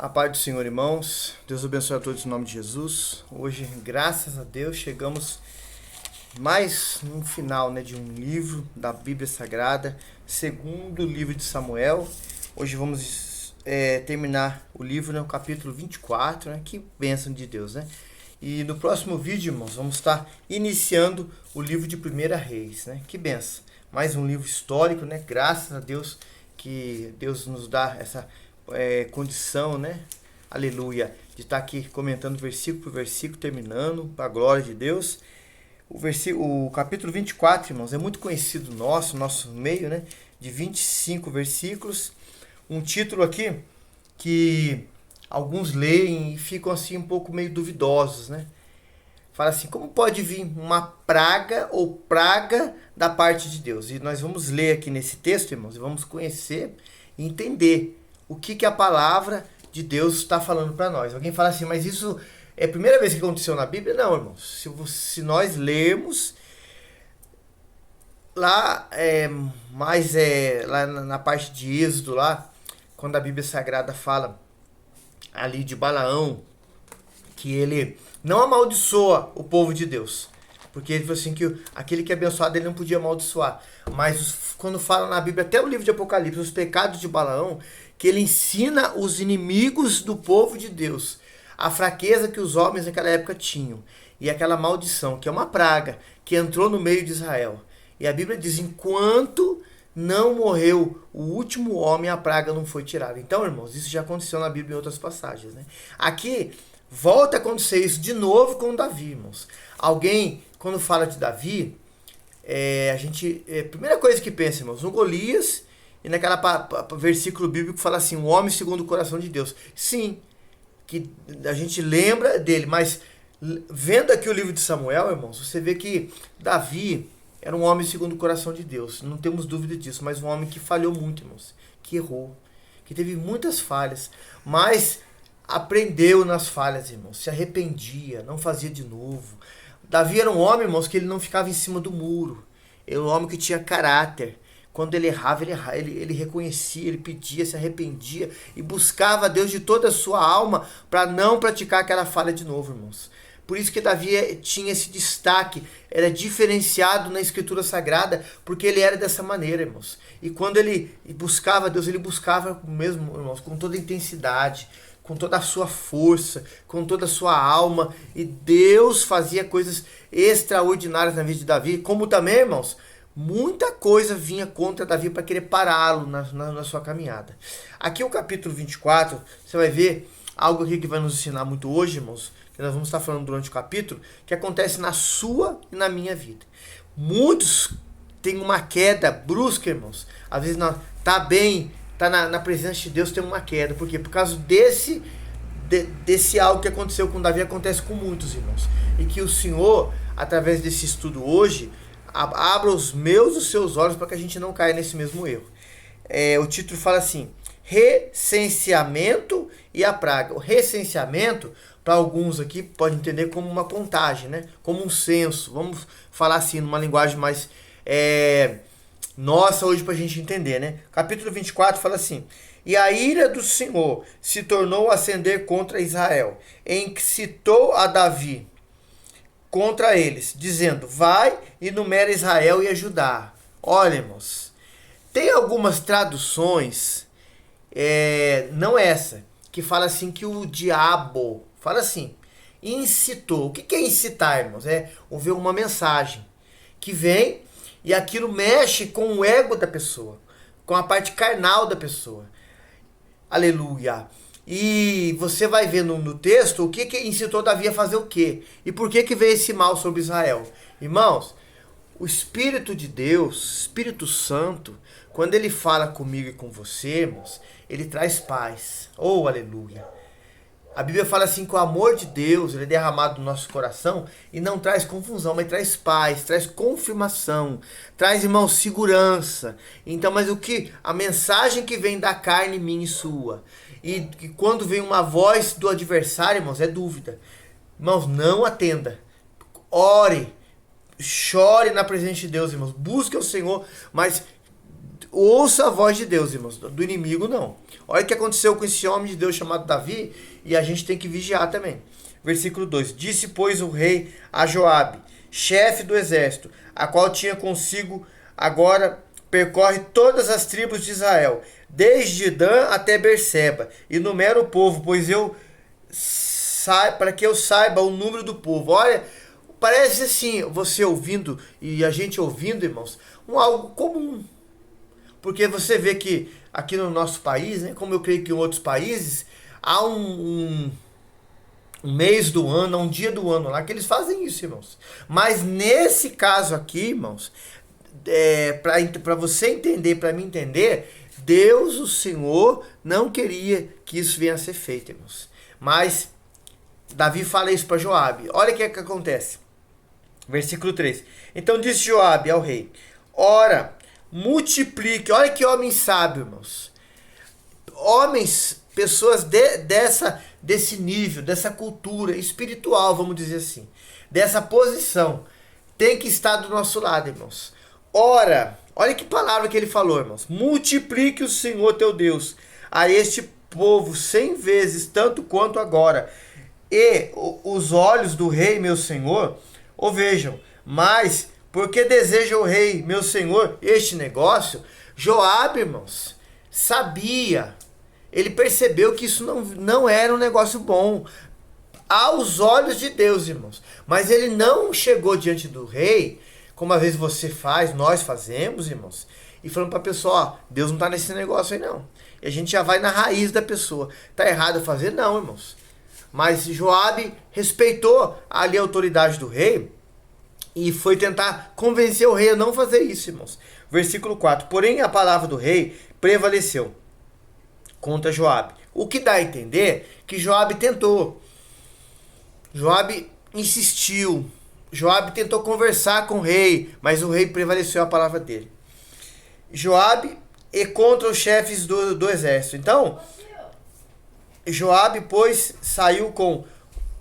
A paz do Senhor, irmãos. Deus abençoe a todos em nome de Jesus. Hoje, graças a Deus, chegamos mais no final, de um livro da Bíblia Sagrada, segundo livro de Samuel. Hoje vamos terminar o livro, o capítulo 24, que bênção de Deus, E no próximo vídeo, irmãos, vamos estar iniciando o livro de 1 Reis, Que bênção. Mais um livro histórico, Graças a Deus que Deus nos dá essa condição, aleluia, de estar aqui comentando versículo por versículo, terminando, para a glória de Deus. O capítulo 24, irmãos, é muito conhecido nosso meio, de 25 versículos. Um título aqui que alguns leem e ficam assim um pouco meio duvidosos, Fala assim, como pode vir uma praga ou praga da parte de Deus? E nós vamos ler aqui nesse texto, irmãos, e vamos conhecer e entender o que a palavra de Deus está falando para nós. Alguém fala assim, mas isso é a primeira vez que aconteceu na Bíblia? Não, irmãos. Se nós lermos lá, lá na parte de Êxodo, lá, quando a Bíblia Sagrada fala ali de Balaão, que ele não amaldiçoa o povo de Deus. Porque ele falou assim que aquele que é abençoado ele não podia amaldiçoar. Mas quando fala na Bíblia, até o livro de Apocalipse, os pecados de Balaão, que ele ensina os inimigos do povo de Deus a fraqueza que os homens naquela época tinham. E aquela maldição, que é uma praga, que entrou no meio de Israel. E a Bíblia diz, enquanto não morreu o último homem, a praga não foi tirada. Então, irmãos, isso já aconteceu na Bíblia em outras passagens. Aqui, volta a acontecer isso de novo com Davi, irmãos. Alguém, quando fala de Davi, a primeira coisa que pensa, irmãos, no Golias e naquela versículo bíblico que fala assim, um homem segundo o coração de Deus. Sim, que a gente lembra dele, mas vendo aqui o livro de Samuel, irmãos, você vê que Davi era um homem segundo o coração de Deus. Não temos dúvida disso, mas um homem que falhou muito, irmãos, que errou, que teve muitas falhas, mas aprendeu nas falhas, irmãos, se arrependia, não fazia de novo. Davi era um homem, irmãos, que ele não ficava em cima do muro. Era um homem que tinha caráter. Quando ele errava, ele reconhecia, ele pedia, se arrependia e buscava a Deus de toda a sua alma para não praticar aquela falha de novo, irmãos. Por isso que Davi tinha esse destaque, era diferenciado na Escritura Sagrada, porque ele era dessa maneira, irmãos. E quando ele buscava a Deus, ele buscava mesmo, irmãos, com toda a intensidade, com toda a sua força, com toda a sua alma, e Deus fazia coisas extraordinárias na vida de Davi, como também, irmãos, muita coisa vinha contra Davi para querer pará-lo na sua caminhada. Aqui o capítulo 24, você vai ver algo aqui que vai nos ensinar muito hoje, irmãos, que nós vamos estar falando durante o capítulo, que acontece na sua e na minha vida. Muitos têm uma queda brusca, irmãos, às vezes tá bem, tá na presença de Deus, tem uma queda. Por quê? Por causa desse algo que aconteceu com Davi, acontece com muitos, irmãos. E que o Senhor, através desse estudo hoje, abra os seus olhos para que a gente não caia nesse mesmo erro. O título fala assim, recenseamento e a praga. O recenseamento, para alguns aqui, pode entender como uma contagem, como um censo. Vamos falar assim, numa linguagem mais nossa hoje para a gente entender, Capítulo 24 fala assim, e a ira do Senhor se tornou a acender contra Israel, incitou a Davi contra eles, dizendo, vai e numera Israel e a Judá. Olha, irmãos, tem algumas traduções, não essa, que fala assim que o diabo, fala assim, incitou. O que é incitar, irmãos? É ouvir uma mensagem que vem e aquilo mexe com o ego da pessoa, com a parte carnal da pessoa. Aleluia. E você vai ver no texto o que incitou Davi a fazer o quê? E por que veio esse mal sobre Israel? Irmãos, o Espírito de Deus, Espírito Santo, quando ele fala comigo e com você, irmãos, ele traz paz. Oh, aleluia. A Bíblia fala assim que o amor de Deus ele é derramado no nosso coração e não traz confusão, mas traz paz, traz confirmação, traz, irmãos, segurança. Então, mas a mensagem que vem da carne minha e sua, e quando vem uma voz do adversário, irmãos, é dúvida. Irmãos, não atenda. Ore, chore na presença de Deus, irmãos. Busque o Senhor, mas ouça a voz de Deus, irmãos. Do inimigo, não. Olha o que aconteceu com esse homem de Deus chamado Davi, e a gente tem que vigiar também. Versículo 2. Disse, pois, o rei a Joabe, chefe do exército, a qual tinha consigo, agora percorre todas as tribos de Israel, desde Dan até Berseba, e numera o povo, pois para que eu saiba o número do povo. Olha, parece assim, você ouvindo e a gente ouvindo, irmãos, algo comum. Porque você vê que aqui no nosso país, né, como eu creio que em outros países, há um mês do ano, um dia do ano lá que eles fazem isso, irmãos. Mas nesse caso aqui, irmãos, para você entender, para mim entender, Deus, o Senhor, não queria que isso venha a ser feito, irmãos. Mas Davi fala isso para Joabe. Olha o que acontece. Versículo 3. Então disse Joabe ao rei, ora, multiplique. Olha que homem sábio, irmãos. Homens, pessoas desse nível, dessa cultura espiritual, vamos dizer assim, dessa posição, tem que estar do nosso lado, irmãos. Ora, olha que palavra que ele falou, irmãos. Multiplique o Senhor teu Deus a este povo 100 vezes, tanto quanto agora. E os olhos do rei, meu senhor, o vejam. Mas, porque deseja o rei, meu senhor, este negócio? Joabe, irmãos, sabia. Ele percebeu que isso não era um negócio bom aos olhos de Deus, irmãos. Mas ele não chegou diante do rei, como às vezes você faz, nós fazemos, irmãos, e falando para a pessoa, ó, Deus não está nesse negócio aí não. E a gente já vai na raiz da pessoa. Tá errado fazer? Não, irmãos. Mas Joabe respeitou ali a autoridade do rei e foi tentar convencer o rei a não fazer isso, irmãos. Versículo 4. Porém, a palavra do rei prevaleceu contra Joabe. O que dá a entender que Joabe tentou. Joabe insistiu. Joabe tentou conversar com o rei, mas o rei prevaleceu a palavra dele. Joabe e contra os chefes do exército. Então, Joabe, pois, saiu com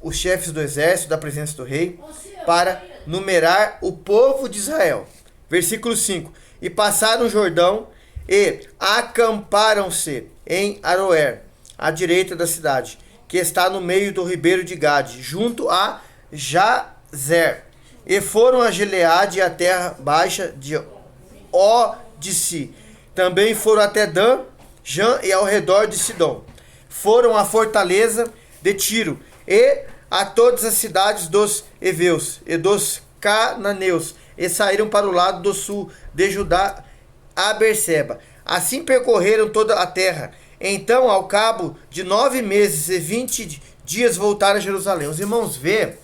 os chefes do exército da presença do rei para numerar o povo de Israel. Versículo 5. E passaram o Jordão e acamparam-se em Aroer, à direita da cidade, que está no meio do ribeiro de Gade, junto a Jazer. E foram a Gileade e a terra baixa de Odissi. Também foram até Dan, Jan e ao redor de Sidom. Foram à fortaleza de Tiro e a todas as cidades dos heveus e dos cananeus, e saíram para o lado do sul de Judá a Berseba. Assim percorreram toda a terra. Então, ao cabo de 9 meses e 20 dias, voltaram a Jerusalém. Os irmãos vê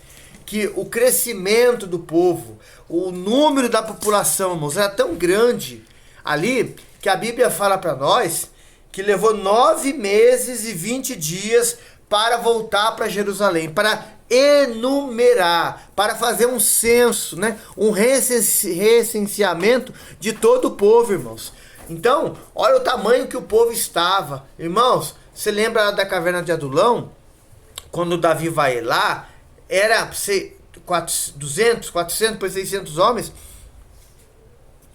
que o crescimento do povo, o número da população, irmãos, era tão grande ali, que a Bíblia fala para nós que levou 9 meses e 20 dias para voltar para Jerusalém, para enumerar, para fazer um censo, né? Um recenseamento de todo o povo, irmãos. Então, olha o tamanho que o povo estava. Irmãos, você lembra da caverna de Adulão? Quando Davi vai lá, era 200, 400, depois 600 homens.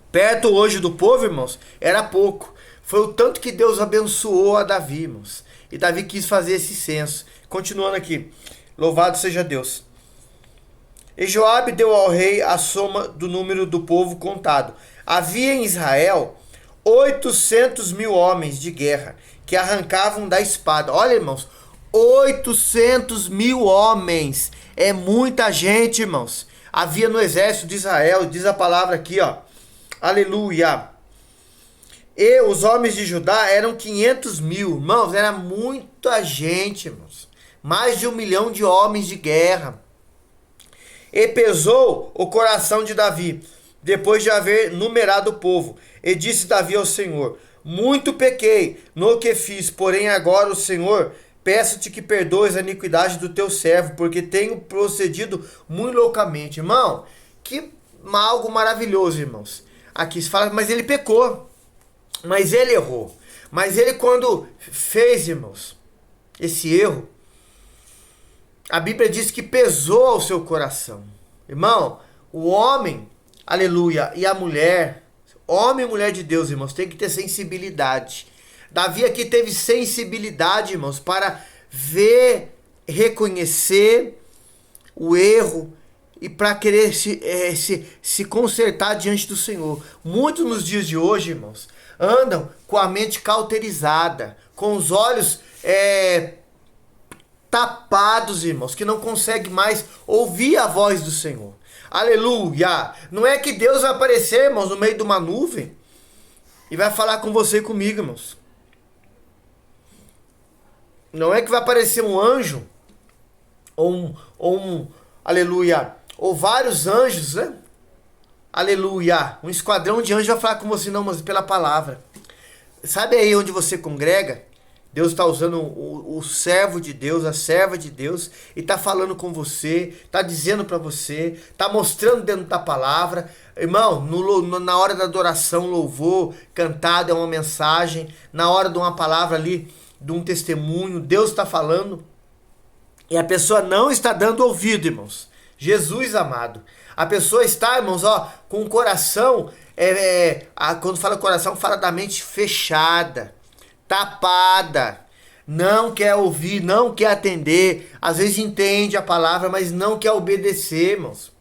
Perto hoje do povo, irmãos, era pouco. Foi o tanto que Deus abençoou a Davi, irmãos. E Davi quis fazer esse censo. Continuando aqui. Louvado seja Deus. E Joabe deu ao rei a soma do número do povo contado. Havia em Israel 800.000 homens de guerra que arrancavam da espada. Olha, irmãos, 800.000 homens. É muita gente, irmãos. Havia no exército de Israel, diz a palavra aqui, ó. Aleluia. E os homens de Judá eram 500.000. Irmãos, era muita gente, irmãos. Mais de 1 milhão de homens de guerra. E pesou o coração de Davi, depois de haver numerado o povo. E disse Davi ao Senhor: muito pequei no que fiz, porém agora o Senhor, peço-te que perdoes a iniquidade do teu servo, porque tenho procedido muito loucamente. Irmão, que algo maravilhoso, irmãos. Aqui se fala, mas ele pecou, mas ele errou. Mas ele, quando fez, irmãos, esse erro, a Bíblia diz que pesou ao seu coração. Irmão, o homem, aleluia, e a mulher, Homem e mulher de Deus, irmãos, tem que ter sensibilidade. Davi aqui teve sensibilidade, irmãos, para ver, reconhecer o erro e para querer se consertar diante do Senhor. Muitos nos dias de hoje, irmãos, andam com a mente cauterizada, com os olhos tapados, irmãos, que não conseguem mais ouvir a voz do Senhor. Aleluia! Não é que Deus vai aparecer, irmãos, no meio de uma nuvem e vai falar com você e comigo, irmãos. Não é que vai aparecer um anjo aleluia, ou vários anjos, né? Aleluia! Um esquadrão de anjos vai falar com você, não, mas pela palavra. Sabe aí onde você congrega? Deus está usando o servo de Deus, a serva de Deus, e está falando com você, está dizendo para você, está mostrando dentro da palavra. Irmão, na hora da adoração, louvor, cantado é uma mensagem. Na hora de uma palavra ali, de um testemunho, Deus está falando. E a pessoa não está dando ouvido, irmãos. Jesus amado. A pessoa está, irmãos, com o coração, quando fala coração, fala da mente fechada, tapada, não quer ouvir, não quer atender, às vezes entende a palavra, mas não quer obedecer, irmãos.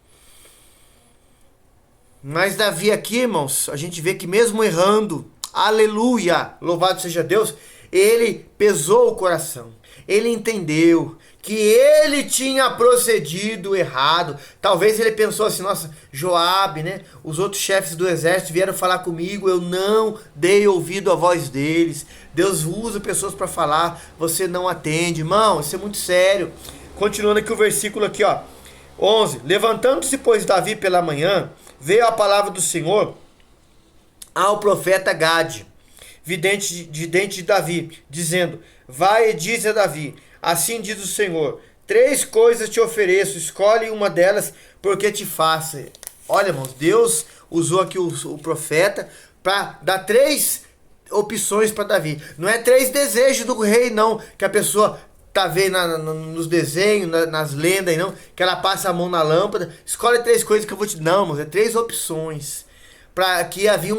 Mas Davi aqui, irmãos, a gente vê que mesmo errando, aleluia, louvado seja Deus, ele pesou o coração, ele entendeu que ele tinha procedido errado. Talvez ele pensou assim, nossa, Joabe, né? Os outros chefes do exército vieram falar comigo, eu não dei ouvido à voz deles. Deus usa pessoas para falar, você não atende. Irmão, isso é muito sério. Continuando aqui o versículo aqui, 11. Levantando-se, pois, Davi pela manhã, veio a palavra do Senhor ao profeta Gade, vidente de Davi, dizendo, vai e diz a Davi, assim diz o Senhor, 3 coisas te ofereço, escolhe uma delas, porque te faça. Olha, irmãos, Deus usou aqui o profeta para dar 3 opções para Davi. Não é 3 desejos do rei, não, que a pessoa tá vendo nos desenhos, nas lendas, não, que ela passa a mão na lâmpada, escolhe 3 coisas que eu vou te... Não, irmãos, é 3 opções. Para que havia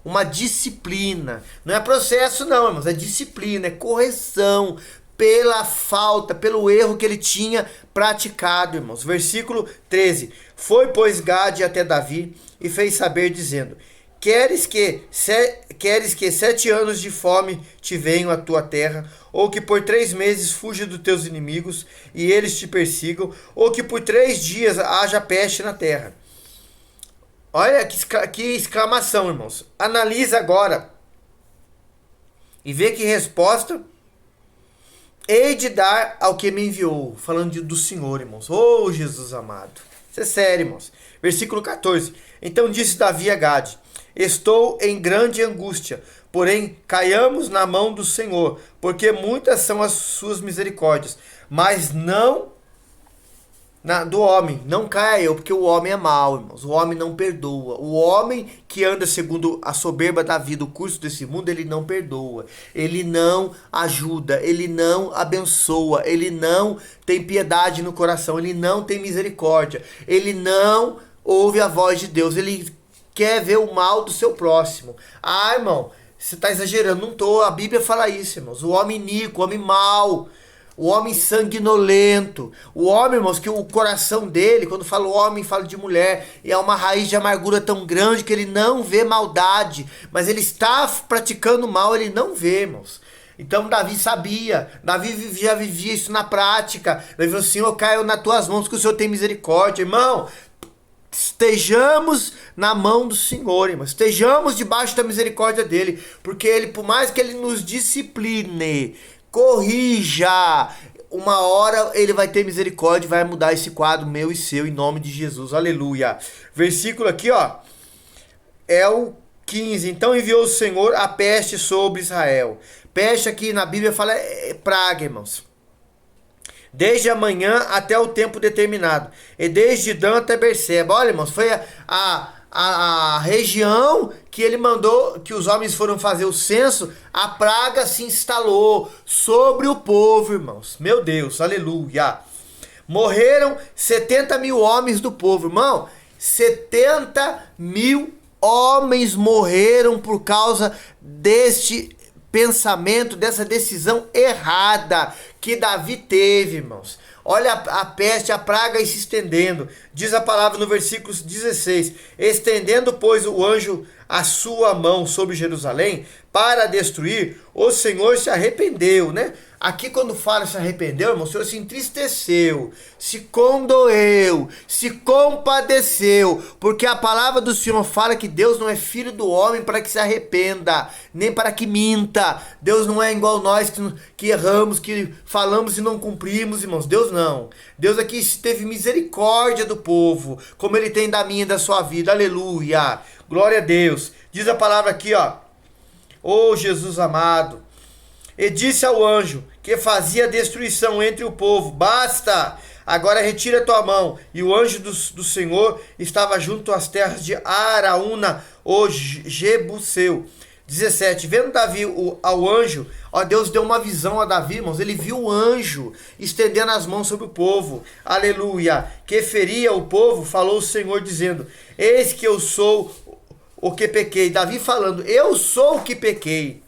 uma disciplina. Não é processo, não, irmãos, é disciplina, é correção pela falta, pelo erro que ele tinha praticado, irmãos. Versículo 13. Foi, pois, Gade até Davi e fez saber, dizendo, queres que 7 anos de fome te venham à tua terra, ou que por 3 meses fuja dos teus inimigos e eles te persigam, ou que por 3 dias haja peste na terra. Olha que exclamação, irmãos. Analisa agora e vê que resposta hei de dar ao que me enviou. Falando do Senhor, irmãos. Oh, Jesus amado. Isso é sério, irmãos. Versículo 14. Então disse Davi a Gade, estou em grande angústia, porém caiamos na mão do Senhor, porque muitas são as suas misericórdias, mas não do homem, não caia eu, porque o homem é mau, irmãos. O homem não perdoa. O homem que anda segundo a soberba da vida, o curso desse mundo, ele não perdoa. Ele não ajuda, ele não abençoa, ele não tem piedade no coração, ele não tem misericórdia, ele não ouve a voz de Deus, ele quer ver o mal do seu próximo. Ah, irmão, você está exagerando. Não tô, a Bíblia fala isso, irmãos. O homem iníquo, o homem mau, o homem sanguinolento, o homem, irmãos, que o coração dele, quando fala o homem, fala de mulher, e é uma raiz de amargura tão grande que ele não vê maldade, mas ele está praticando mal, ele não vê, irmãos. Então Davi sabia, Davi já vivia isso na prática. Davi falou, Senhor, caio nas tuas mãos, que o Senhor tem misericórdia. Irmão, estejamos na mão do Senhor, irmão. Estejamos debaixo da misericórdia dele, porque ele, por mais que ele nos discipline, corrija, uma hora ele vai ter misericórdia e vai mudar esse quadro meu e seu, em nome de Jesus, aleluia. Versículo aqui, é o 15. Então enviou o Senhor a peste sobre Israel. Peste aqui na Bíblia fala praga, irmãos. Desde amanhã até o tempo determinado, e desde Dan até Berseba. Olha, irmãos, foi a região que ele mandou, que os homens foram fazer o censo, a praga se instalou sobre o povo, irmãos. Meu Deus, aleluia. Morreram 70 mil homens do povo, irmão. 70 mil homens morreram por causa deste pensamento, dessa decisão errada que Davi teve, irmãos. Olha a peste, a praga se estendendo. Diz a palavra no versículo 16: estendendo, pois, o anjo a sua mão sobre Jerusalém para destruir, o Senhor se arrependeu, né? Aqui quando fala se arrependeu, irmão, o Senhor se entristeceu, se condoeu, se compadeceu, porque a palavra do Senhor fala que Deus não é filho do homem para que se arrependa, nem para que minta. Deus não é igual nós que erramos, que falamos e não cumprimos, irmãos. Deus não. Deus aqui teve misericórdia do povo, como Ele tem da minha e da sua vida. Aleluia. Glória a Deus. Diz a palavra aqui, ó. Ô Jesus amado. E disse ao anjo que fazia destruição entre o povo: basta, agora retira tua mão. E o anjo do Senhor estava junto às terras de Araúna, o Jebuseu. 17. Vendo Davi ao anjo, ó, Deus deu uma visão a Davi, irmãos. Ele viu o anjo estendendo as mãos sobre o povo. Aleluia. Que feria o povo, falou o Senhor dizendo: eis que eu sou o que pequei. Davi falando: eu sou o que pequei.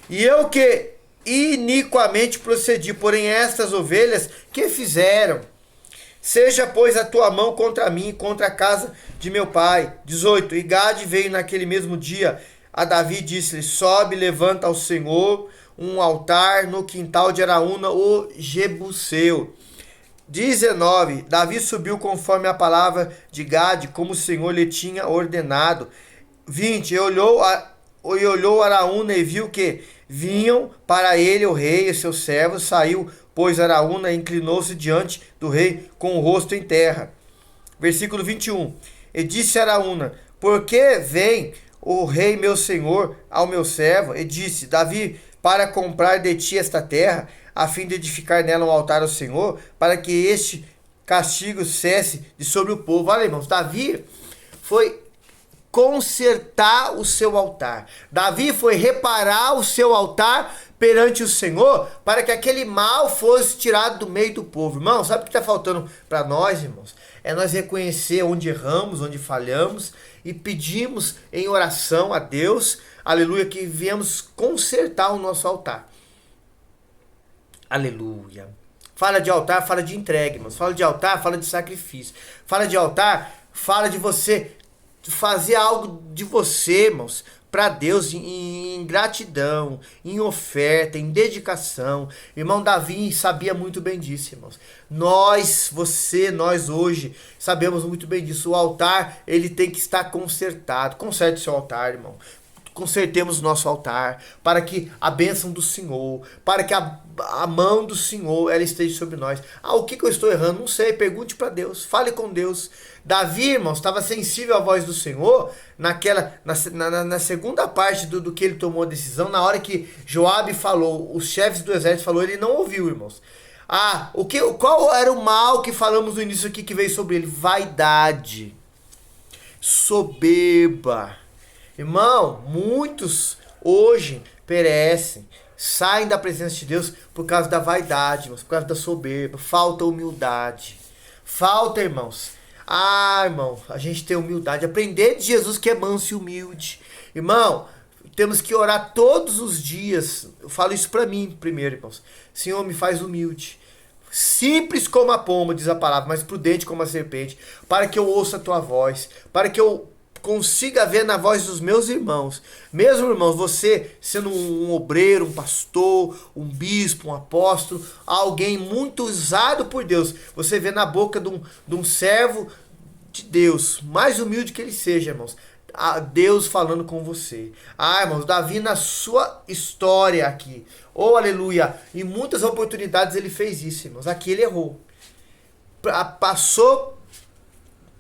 E eu que iniquamente procedi, porém estas ovelhas que fizeram? Seja, pois, a tua mão contra mim e contra a casa de meu pai. 18. E Gade veio naquele mesmo dia a Davi e disse-lhe: sobe, levanta ao Senhor um altar no quintal de Araúna, o Jebuseu. 19. Davi subiu conforme a palavra de Gade, como o Senhor lhe tinha ordenado. 20. E olhou Araúna e viu que vinham para ele o rei e seus servos. Saiu, pois, Araúna e inclinou-se diante do rei com o rosto em terra. Versículo 21. E disse Araúna: por que vem o rei meu senhor ao meu servo? E disse Davi: para comprar de ti esta terra, a fim de edificar nela um altar ao Senhor, para que este castigo cesse de sobre o povo. Olha, irmãos, Davi foi consertar o seu altar. Davi foi reparar o seu altar perante o Senhor, para que aquele mal fosse tirado do meio do povo. Irmão, sabe o que está faltando para nós, irmãos? É nós reconhecer onde erramos, onde falhamos, e pedimos em oração a Deus, aleluia, que viemos consertar o nosso altar. Aleluia. Fala de altar, fala de entrega, irmãos. Fala de altar, fala de sacrifício. Fala de altar, fala de você fazer algo de você, irmãos, para Deus em gratidão, em oferta, em dedicação. Irmão Davi sabia muito bem disso, irmãos. Nós hoje sabemos muito bem disso. O altar, ele tem que estar consertado. Conserte seu altar, irmão. Consertemos o nosso altar, para que a bênção do Senhor, para que a mão do Senhor, ela esteja sobre nós. O que eu estou errando? Não sei, pergunte para Deus, fale com Deus. Davi, irmãos, estava sensível à voz do Senhor na segunda parte do que ele tomou a decisão. Na hora que Joabe falou, os chefes do exército falou, ele não ouviu, irmãos. Qual era o mal que falamos no início aqui que veio sobre ele? Vaidade, soberba. Irmão, muitos hoje perecem, saem da presença de Deus por causa da vaidade, irmãos, por causa da soberba. Falta humildade. Falta, irmãos. Irmão, a gente tem humildade. Aprender de Jesus, que é manso e humilde. Irmão, temos que orar todos os dias. Eu falo isso para mim primeiro, irmãos. Senhor, me faz humilde. Simples como a pomba, diz a palavra, mas prudente como a serpente. Para que eu ouça a tua voz. Para que eu consiga ver na voz dos meus irmãos. Mesmo, irmãos, você sendo um obreiro, um pastor, um bispo, um apóstolo, alguém muito usado por Deus, você vê na boca de um servo de Deus, mais humilde que ele seja, irmãos, Deus falando com você. Irmãos, Davi na sua história aqui, aleluia, em muitas oportunidades ele fez isso, irmãos. Aqui ele errou. Passou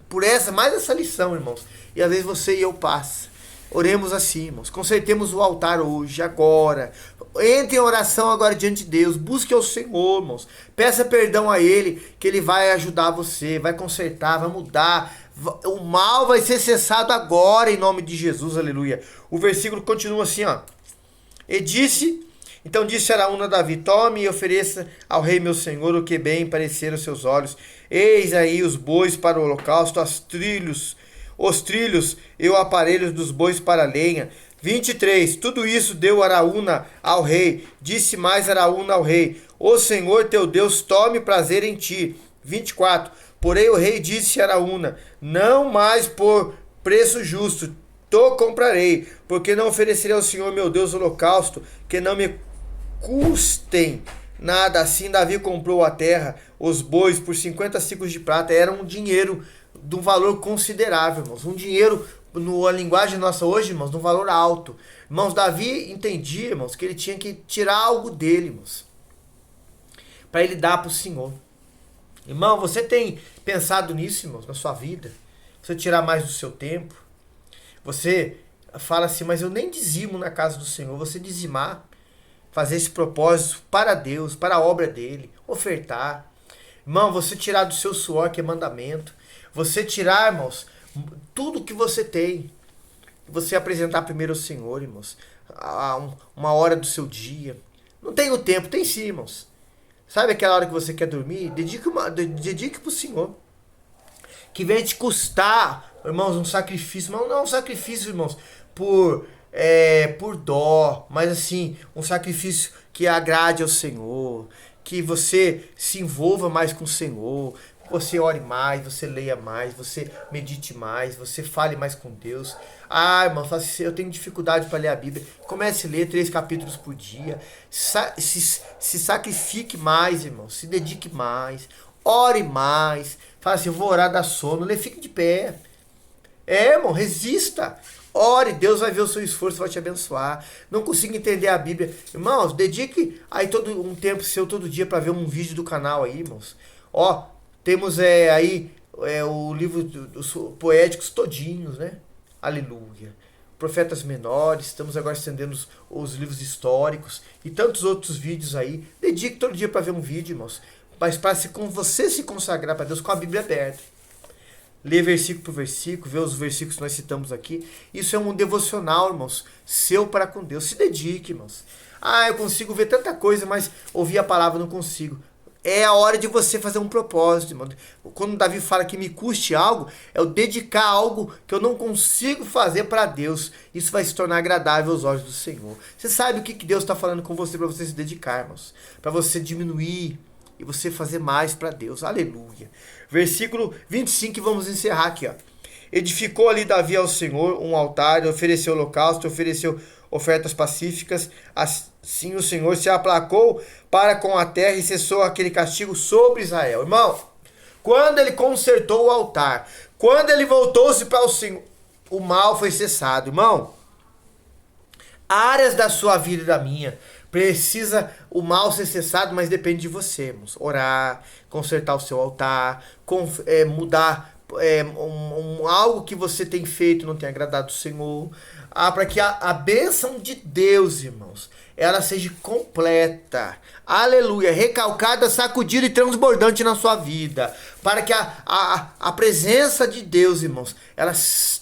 por mais essa lição, irmãos. E às vezes você e eu passa. Oremos assim, irmãos. Consertemos o altar hoje, agora. Entre em oração agora diante de Deus. Busque ao Senhor, irmãos. Peça perdão a Ele, que Ele vai ajudar você, vai consertar, vai mudar. O mal vai ser cessado agora, em nome de Jesus, aleluia. O versículo continua assim, ó. Então disse Araúna a Davi: tome e ofereça ao rei meu senhor o que bem parecer aos seus olhos. Eis aí os bois para o holocausto, os trilhos, os trilhos e o aparelho dos bois para a lenha. 23. Tudo isso deu Araúna ao rei. Disse mais Araúna ao rei: o Senhor teu Deus tome prazer em ti. 24. Porém o rei disse a Araúna: não mais por preço justo te comprarei, porque não oferecerei ao Senhor meu Deus holocausto que não me custem nada. Assim Davi comprou a terra, os bois, por 50 ciclos de prata. Era um dinheiro de um valor considerável, irmãos. Um dinheiro, na linguagem nossa hoje, irmãos, de um valor alto. Irmãos, Davi entendia, irmãos, que ele tinha que tirar algo dele, irmãos, para ele dar para o Senhor. Irmão, você tem pensado nisso, irmãos, na sua vida? Você tirar mais do seu tempo? Você fala assim, mas eu nem dizimo na casa do Senhor. Você dizimar, fazer esse propósito para Deus, para a obra dele, ofertar. Irmão, você tirar do seu suor, que é mandamento. Você tirar, irmãos, tudo que você tem. Você apresentar primeiro ao Senhor, irmãos. Uma hora do seu dia. Não tem o tempo, tem sim, irmãos. Sabe aquela hora que você quer dormir? Dedique para o Senhor. Que venha te custar, irmãos, um sacrifício. Mas não é um sacrifício, irmãos, por dó. Mas assim, um sacrifício que agrade ao Senhor. Que você se envolva mais com o Senhor. Você ore mais, você leia mais, você medite mais, você fale mais com Deus. Ah, irmão, eu tenho dificuldade para ler a Bíblia. Comece a ler 3 capítulos por dia. Se sacrifique mais, irmão. Se dedique mais. Ore mais. Fala assim, eu vou orar da sono. Fique de pé. Irmão, resista. Ore, Deus vai ver o seu esforço, vai te abençoar. Não consigo entender a Bíblia. Irmãos, dedique aí um tempo seu todo dia para ver um vídeo do canal aí, irmãos. Temos o livro dos poéticos todinhos, né? Aleluia. Profetas menores, estamos agora estendendo os livros históricos e tantos outros vídeos aí. Dedique todo dia para ver um vídeo, irmãos. Mas para você se consagrar para Deus com a Bíblia aberta. Ler versículo por versículo, ver os versículos que nós citamos aqui. Isso é um devocional, irmãos, seu para com Deus. Se dedique, irmãos. Eu consigo ver tanta coisa, mas ouvir a palavra não consigo. É a hora de você fazer um propósito, irmão. Quando Davi fala que me custe algo, é eu dedicar algo que eu não consigo fazer para Deus. Isso vai se tornar agradável aos olhos do Senhor. Você sabe o que Deus está falando com você para você se dedicar, irmãos? Para você diminuir e você fazer mais para Deus. Aleluia. Versículo 25, vamos encerrar aqui. Edificou ali Davi ao Senhor um altar, ofereceu holocausto, ofereceu ofertas pacíficas. Assim o Senhor se aplacou para com a terra e cessou aquele castigo sobre Israel. Irmão, quando ele consertou o altar, quando ele voltou-se para o Senhor, o mal foi cessado. Irmão, áreas da sua vida e da minha, precisa o mal ser cessado, mas depende de você, irmãos. Orar, consertar o seu altar, mudar algo que você tem feito e não tem agradado o Senhor. Para que a bênção de Deus, irmãos, ela seja completa. Aleluia. Recalcada, sacudida e transbordante na sua vida. Para que a presença de Deus, irmãos, ela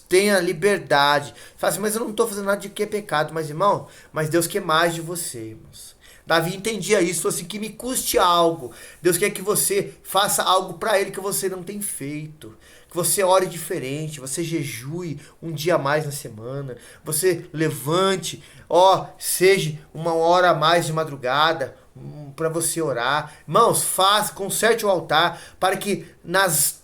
tenha liberdade. Fala assim, mas eu não estou fazendo nada de que é pecado. Mas, irmão, mas Deus quer mais de você, irmãos. Davi entendia isso, assim, que me custe algo. Deus quer que você faça algo para Ele que você não tem feito. Que você ore diferente, você jejue um dia a mais na semana. Você levante, seja uma hora a mais de madrugada para você orar. Irmãos, conserte o altar para que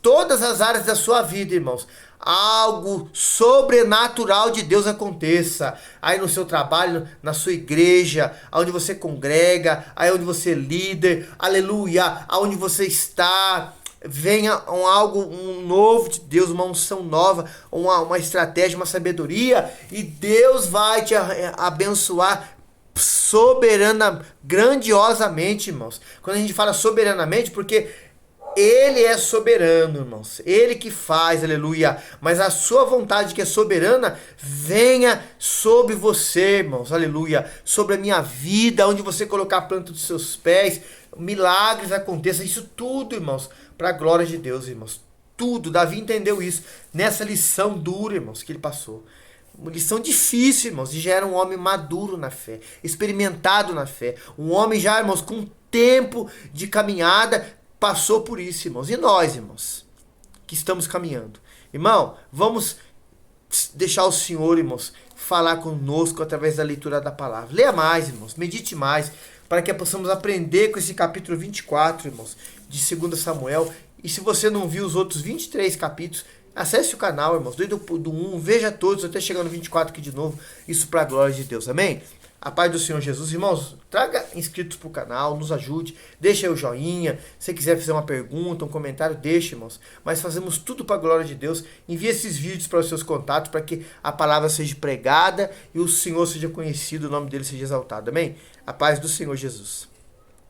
todas as áreas da sua vida, irmãos, algo sobrenatural de Deus aconteça. Aí no seu trabalho, na sua igreja, onde você congrega, aí onde você é líder, aleluia, aonde você está, venha um novo de Deus, uma unção nova, uma estratégia, uma sabedoria, e Deus vai te abençoar soberana, grandiosamente, irmãos. Quando a gente fala soberanamente, porque Ele é soberano, irmãos. Ele que faz, aleluia. Mas a sua vontade, que é soberana, venha sobre você, irmãos, aleluia. Sobre a minha vida, onde você colocar a planta dos seus pés, milagres aconteçam. Isso tudo, irmãos, para a glória de Deus, irmãos. Tudo. Davi entendeu isso nessa lição dura, irmãos, que ele passou. Uma lição difícil, irmãos. E já era um homem maduro na fé, experimentado na fé. Um homem já, irmãos, com tempo de caminhada, passou por isso, irmãos. E nós, irmãos, que estamos caminhando, Irmão, vamos deixar o Senhor, irmãos, falar conosco através da leitura da palavra. Leia mais, irmãos, medite mais, para que possamos aprender com esse capítulo 24, irmãos, de 2 Samuel. E se você não viu os outros 23 capítulos, acesse o canal, irmãos, desde do 1, veja todos, até chegar no 24 aqui de novo, isso para a glória de Deus, amém? A paz do Senhor Jesus. Irmãos, traga inscritos para o canal, nos ajude, deixa aí o joinha, se quiser fazer uma pergunta, um comentário, deixa, irmãos. Mas fazemos tudo para a glória de Deus. Envie esses vídeos para os seus contatos, para que a palavra seja pregada e o Senhor seja conhecido, o nome dele seja exaltado, amém? A paz do Senhor Jesus.